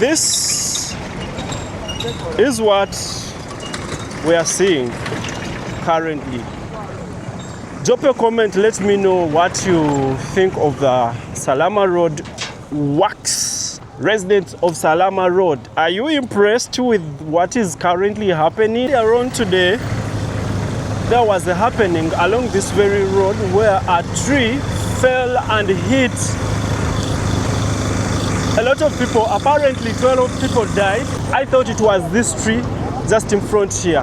This is what we are seeing currently. Drop a comment, let me know what you think of the Salama Road works. Residents of Salama Road, are you impressed with what is currently happening? Around today, there was a happening along this very road where a tree fell and hit a lot of people. Apparently 12 people died. I thought it was this tree just in front here.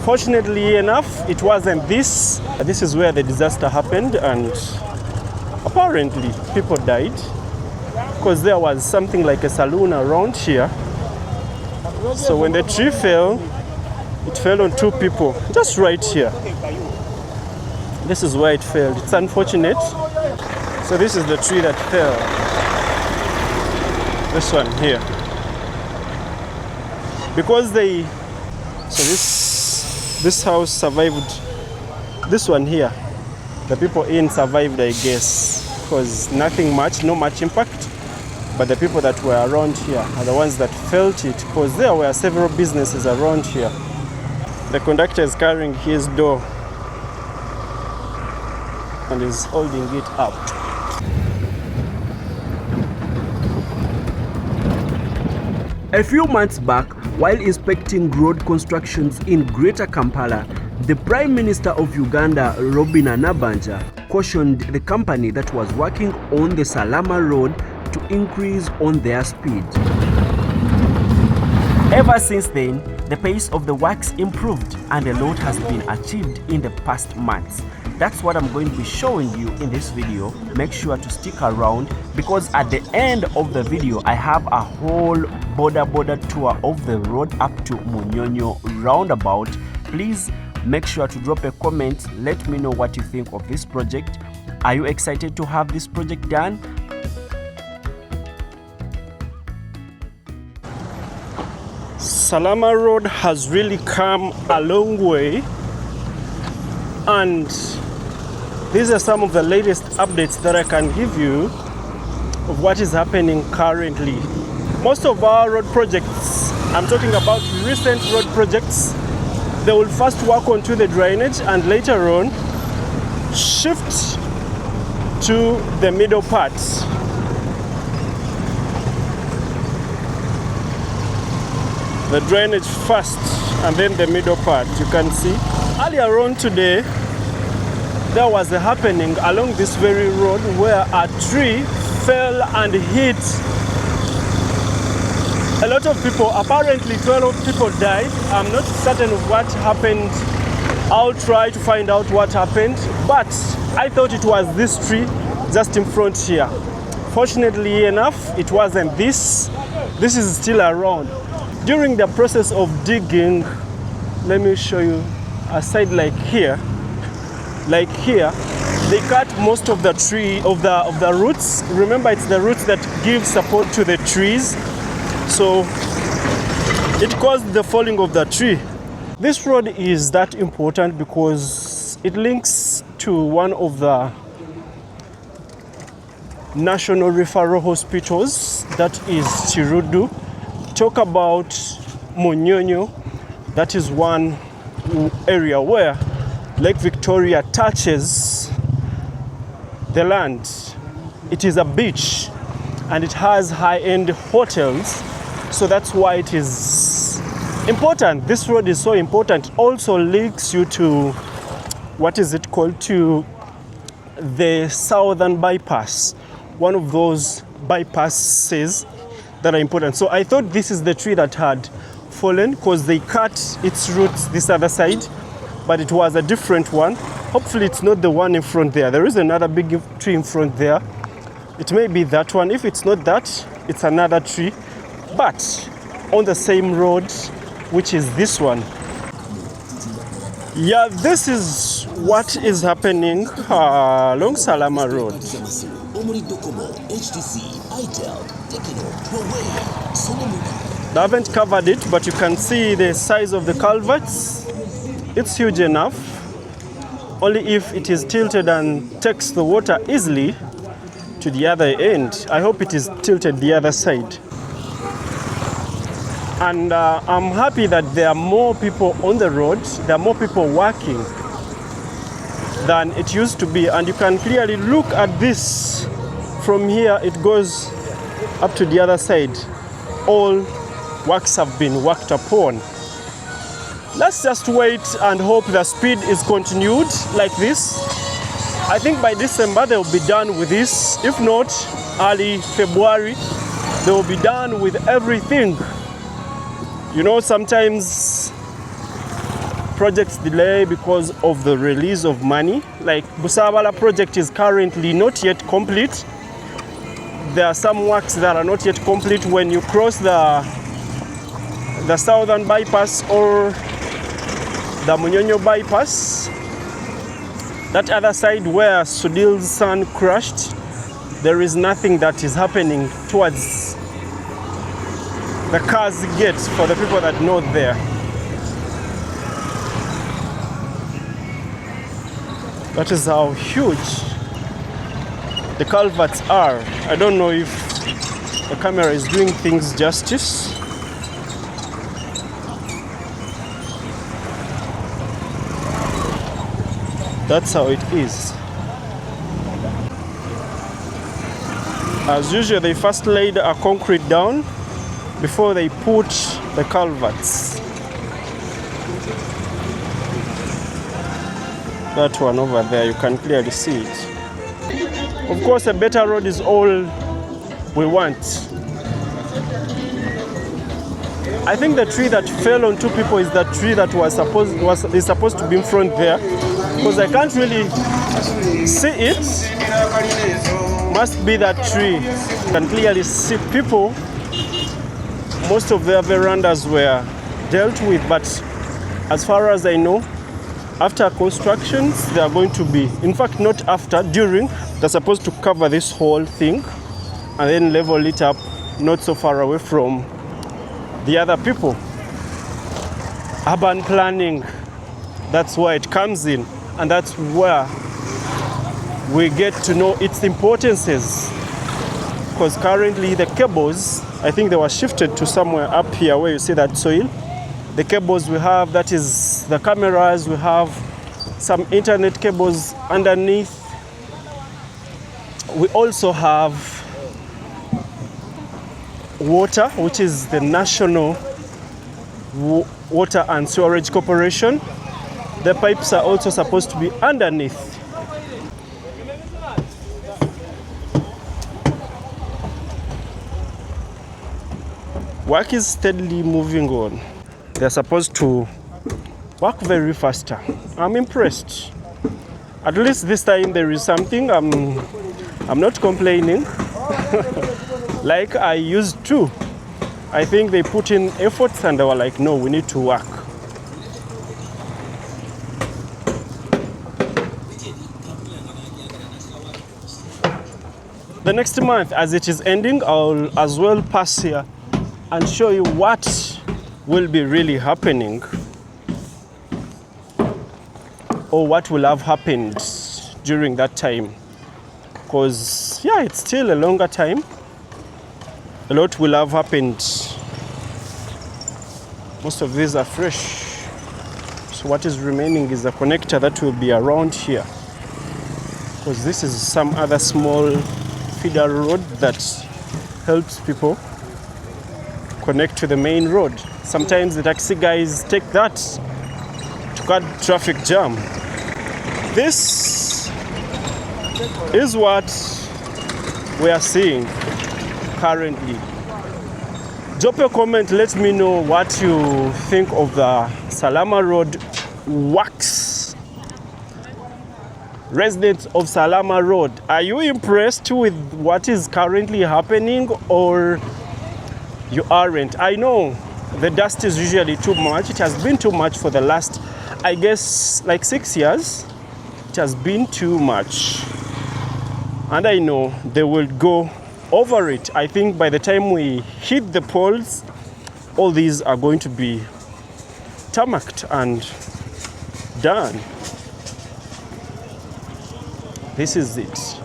Fortunately enough, it wasn't this. This is where the disaster happened, and apparently people died because there was something like a saloon around here. So when the tree fell, it fell on 2 people, just right here. This is where it fell. It's unfortunate. So this is the tree that fell. This one here. Because this house survived. This one here, the people in survived, I guess, because nothing much, no much impact. But the people that were around here are the ones that felt it, because there were several businesses around here. The conductor is carrying his door and is holding it up. A few months back, while inspecting road constructions in Greater Kampala, the Prime Minister of Uganda, Robin Nabanja, cautioned the company that was working on the Salama Road to increase on their speed. Ever since then, the pace of the works improved and a lot has been achieved in the past months. That's what I'm going to be showing you in this video. Make sure to stick around, because at the end of the video I have a whole border tour of the road up to Munyonyo roundabout. Please make sure to drop a comment. Let me know what you think of this project. Are you excited to have this project done? Salama Road has really come a long way, and these are some of the latest updates that I can give you of what is happening currently. Most of our road projects, I'm talking about recent road projects, they will first work onto the drainage and later on shift to the middle part. The drainage first and then the middle part, you can see. Earlier on today, there was a happening along this very road where a tree fell and hit a lot of people. Apparently 12 people died. I'm not certain of what happened. I'll try to find out what happened, but I thought it was this tree just in front here. Fortunately enough, it wasn't this. This is still around. During the process of digging, let me show you a side like here. Like here, they cut most of the tree, of the roots. Remember, it's the roots that give support to the trees. So it caused the falling of the tree. This road is that important because it links to one of the national referral hospitals, that is Chirudu. Talk about Munyonyo, that is one area where Lake Victoria touches the land. It is a beach and it has high-end hotels, so that's why it is important. This road is so important. It also links you to, what is it called, to the southern bypass, one of those bypasses that are important. So I thought this is the tree that had fallen because they cut its roots this other side, but it was a different one. Hopefully it's not the one in front there. There is another big tree in front there. It may be that one. If it's not that, it's another tree, but on the same road, which is this one. Yeah, this is what is happening along Salama Road. I haven't covered it, but you can see the size of the culverts. It's huge enough. Only if it is tilted and takes the water easily to the other end. I hope it is tilted the other side. And I'm happy that there are more people on the road, there are more people working than it used to be. And you can clearly look at this from here. It goes up to the other side. All works have been worked upon. Let's just wait and hope the speed is continued like this. I think by December they will be done with this. If not, early February, they will be done with everything. You know, sometimes projects delay because of the release of money. Like Busabala project is currently not yet complete. There are some works that are not yet complete when you cross the southern bypass or the Munyonyo bypass. That other side where Sudil's son crashed, there is nothing that is happening towards the cars gate for the people that know there. That is how huge the culverts are. I don't know if the camera is doing things justice. That's how it is. As usual, they first laid a concrete down before they put the culverts. That one over there, you can clearly see it. Of course, a better road is all we want. I think the tree that fell on two people is the tree that is supposed to be in front there, because I can't really see it. Must be that tree. You can clearly see people. Most of their verandas were dealt with, but as far as I know, after constructions, they are going to be, in fact, not after, during, they're supposed to cover this whole thing and then level it up not so far away from the other people. Urban planning, that's where it comes in, and that's where we get to know its importances. Because currently the cables, I think they were shifted to somewhere up here where you see that soil. The cables we have, that is the cameras, we have some internet cables underneath. We also have water, which is the National Water and Sewerage Corporation. The pipes are also supposed to be underneath. Work is steadily moving on. They're supposed to work very faster. I'm impressed. At least this time there is something. I'm not complaining like I used to. I think they put in efforts and they were like, no, we need to work. The next month, as it is ending, I'll as well pass here and show you what will be really happening, or what will have happened during that time. Because, yeah, it's still a longer time. A lot will have happened. Most of these are fresh. So what is remaining is a connector that will be around here. Because this is some other small feeder road that helps people connect to the main road. Sometimes the taxi guys take that to cut traffic jam. This is what we are seeing currently. Drop a comment, let me know what you think of the Salama Road works. Residents of Salama Road, are you impressed with what is currently happening, or you aren't? I know the dust is usually too much. It has been too much for the last, I guess, like 6 years. It has been too much. And I know they will go over it. I think by the time we hit the poles, all these are going to be tarmacked and done. This is it.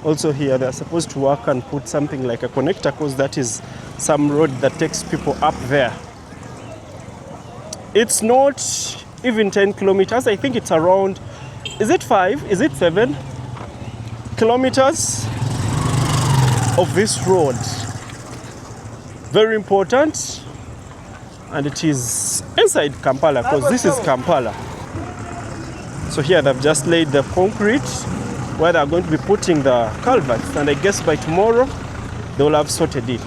Also here, they're supposed to work and put something like a connector, because that is some road that takes people up there. It's not even 10 kilometers. I think it's around, is it 5? Is it 7 kilometers of this road? Very important. And it is inside Kampala, because this is Kampala. So here they've just laid the concrete where they're going to be putting the culverts, and I guess by tomorrow they will have sorted it.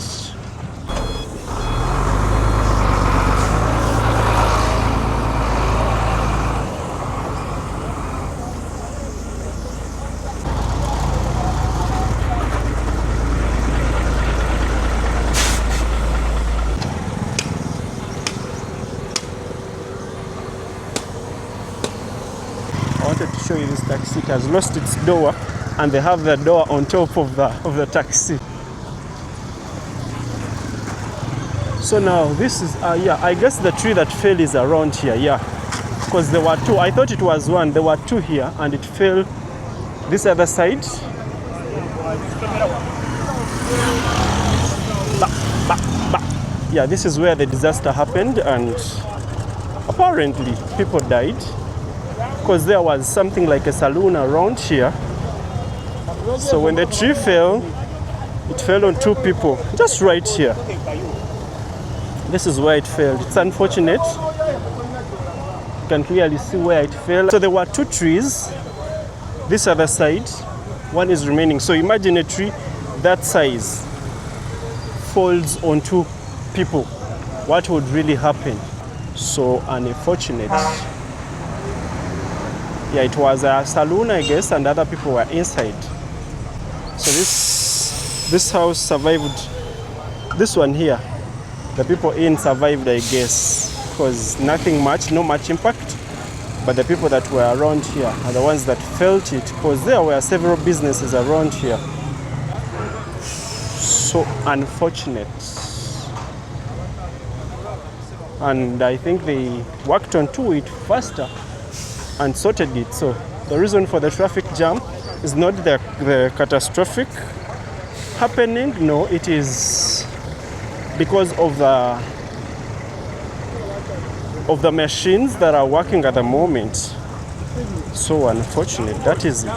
I wanted to show you this taxi. It has lost its door, and they have the door on top of the taxi. So now this is yeah, I guess the tree that fell is around here, yeah, because there were two. I thought it was one. There were two here, and it fell this other side. Yeah, this is where the disaster happened, and apparently people died, because there was something like a saloon around here. So when the tree fell, it fell on two people, just right here. This is where it fell. It's unfortunate. You can clearly see where it fell. So there were two trees. This other side, one is remaining. So imagine a tree that size falls on two people. What would really happen? So unfortunate. Yeah, it was a saloon, I guess, and other people were inside. So this house survived. This one here, the people in survived, I guess, because nothing much, no much impact. But the people that were around here are the ones that felt it, because there were several businesses around here. So unfortunate. And I think they worked onto it faster and sorted it. So the reason for the traffic jam is not the catastrophic happening. No, it is because of the machines that are working at the moment. So unfortunate. That is it.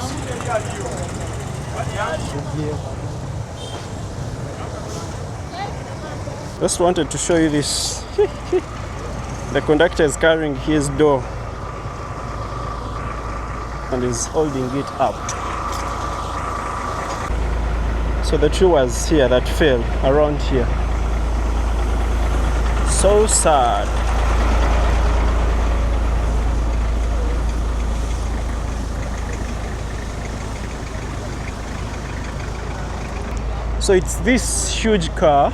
Just wanted to show you this. The conductor is carrying his door and is holding it up. So the tree was here that fell around here. So sad. So it's this huge car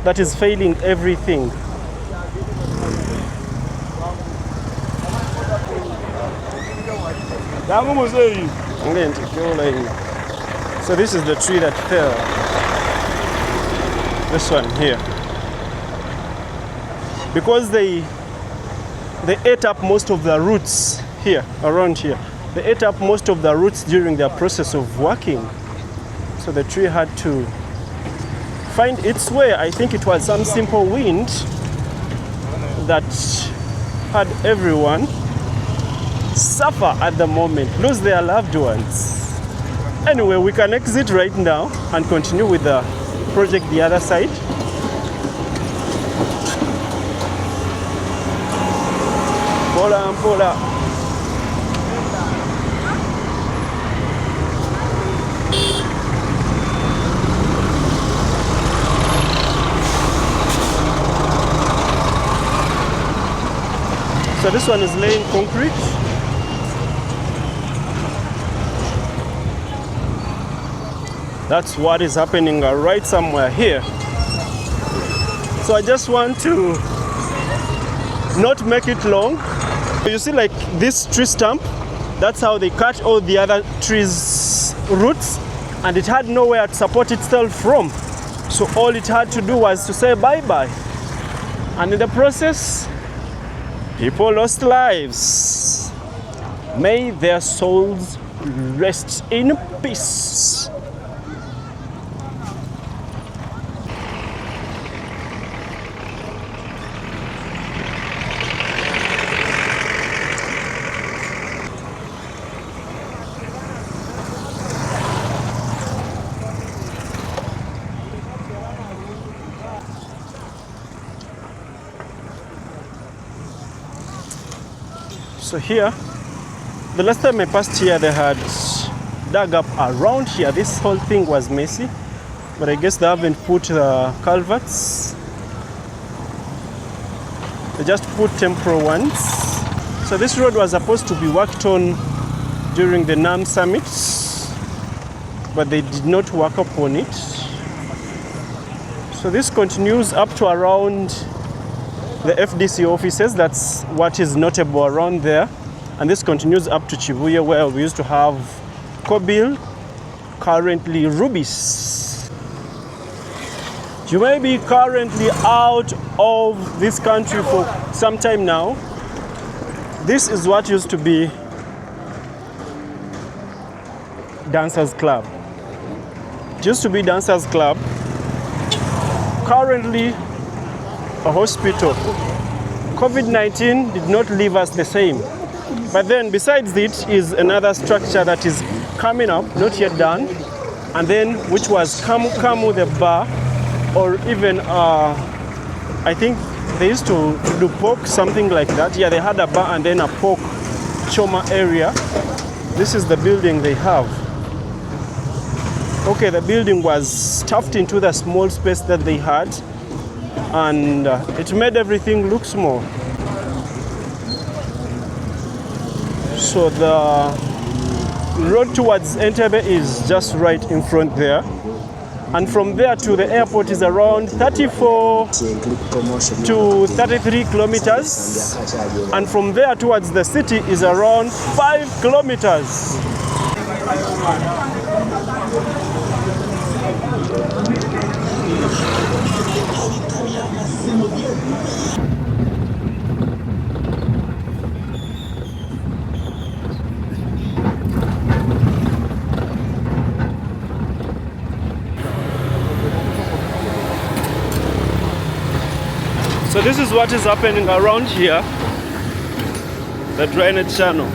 that is failing everything. So this is the tree that fell. This one here. Because they ate up most of the roots here, around here. They ate up most of the roots during their process of working. So the tree had to find its way. I think it was some simple wind that had everyone suffer at the moment, lose their loved ones. Anyway, we can exit right now and continue with the project the other side. Pola. So this one is laying concrete. That's what is happening right somewhere here. So I just want to not make it long. You see, like this tree stump, that's how they cut all the other trees' roots, and it had nowhere to support itself from. So all it had to do was to say bye-bye. And in the process, people lost lives. May their souls rest in peace. So here, the last time I passed here, they had dug up around here. This whole thing was messy, but I guess they haven't put the culverts. They just put temporary ones. So this road was supposed to be worked on during the NAM summit, but they did not work upon it. So this continues up to around the FDC offices. That's what is notable around there. And this continues up to Chibuye, where we used to have Kobil, currently Rubis. You may be currently out of this country for some time now. This is what used to be Dancers Club. It used to be Dancers Club. Currently a hospital. COVID-19 did not leave us the same. But then besides it is another structure that is coming up, not yet done, and then which was Kamu the bar, or even I think they used to do pork, something like that. Yeah, they had a bar and then a pork choma area. This is the building they have. Okay, the building was stuffed into the small space that they had, and it made everything look small. So the road towards Entebbe is just right in front there. And from there to the airport is around 34 to 33 kilometers. And from there towards the city is around 5 kilometers. So this is what is happening around here, the drainage channel.